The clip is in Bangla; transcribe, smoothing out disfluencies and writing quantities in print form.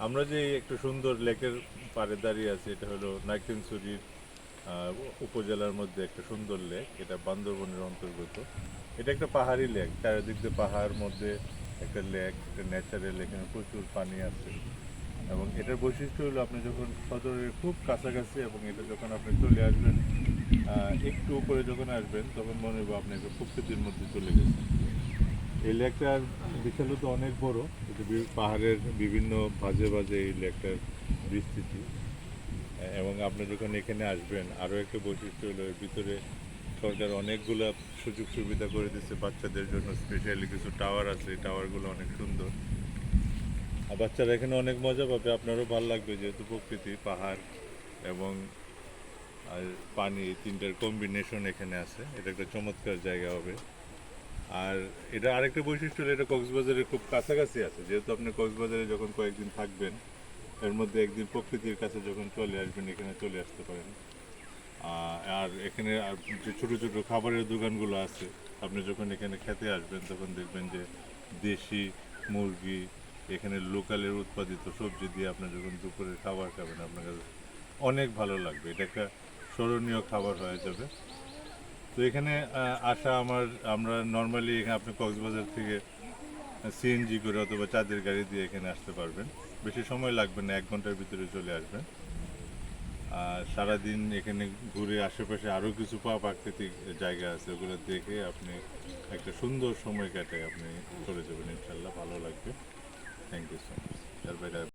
আমরা যে একটা সুন্দর লেকের পাড়ে দাঁড়িয়ে আছি, এটা হলো নাইক্ষ্যংছড়ির উপজেলার মধ্যে একটা সুন্দর লেক। এটা বান্দরবনের অন্তর্গত। এটা একটা পাহাড়ি লেক, চারিদিক দিয়ে পাহাড়ের মধ্যে একটা লেক, একটা ন্যাচারাল। এখানে প্রচুর পানি আছে এবং এটার বৈশিষ্ট্য হলো আপনি যখন সদরের খুব কাছাকাছি এবং এটা যখন আপনি চলে আসবেন, একটু উপরে যখন আসবেন তখন মনে হবে আপনি একটা প্রকৃতির মধ্যে চলে গেছেন। এই লেকটার বিশালতা অনেক বড়। এটা পাহাড়ের বিভিন্ন ভাঁজে ভাঁজে এই লেকটার বিস্তৃতি। এবং আপনি যখন এখানে আসবেন, আরও একটা বৈশিষ্ট্য হলো এর ভিতরে সরকার অনেকগুলা সুযোগ সুবিধা করে দিচ্ছে বাচ্চাদের জন্য। স্পেশালি কিছু টাওয়ার আছে, এই টাওয়ারগুলো অনেক সুন্দর। আর বাচ্চারা এখানে অনেক মজা পাবে, আপনারও ভালো লাগবে, যেহেতু প্রকৃতি, পাহাড় এবং আর পানি, এই তিনটার কম্বিনেশন এখানে আছে। এটা একটা চমৎকার জায়গা হবে। আর এটা আরেকটা বৈশিষ্ট্য হলো এটা কক্সবাজারের খুব কাছাকাছি আছে। যেহেতু আপনি কক্সবাজারে যখন কয়েকদিন থাকবেন, এর মধ্যে একদিন প্রকৃতির কাছে যখন চলে আসবেন, এখানে চলে আসতে পারেন। আর এখানে যে ছোটো ছোটো খাবারের দোকানগুলো আছে, আপনি যখন এখানে খেতে আসবেন তখন দেখবেন যে দেশি মুরগি, এখানে লোকালের উৎপাদিত সবজি দিয়ে আপনি যখন দুপুরের খাবার খাবেন, আপনার কাছে অনেক ভালো লাগবে। এটা একটা স্মরণীয় খাবার হয়ে যাবে। তো এখানে আমরা নর্মালি এখানে আপনি কক্সবাজার থেকে সিএনজি করে অথবা চাঁদের গাড়ি দিয়ে এখানে আসতে পারবেন। বেশি সময় লাগবে না, 1 ঘন্টার ভিতরে চলে আসবেন। আর সারাদিন এখানে ঘুরে আশেপাশে আরও কিছু প্রাকৃতিক জায়গা আছে, ওগুলো দেখে আপনি একটা সুন্দর সময় কাটায় আপনি চলে যাবেন, ইনশাল্লাহ ভালো লাগবে। Thank you so much.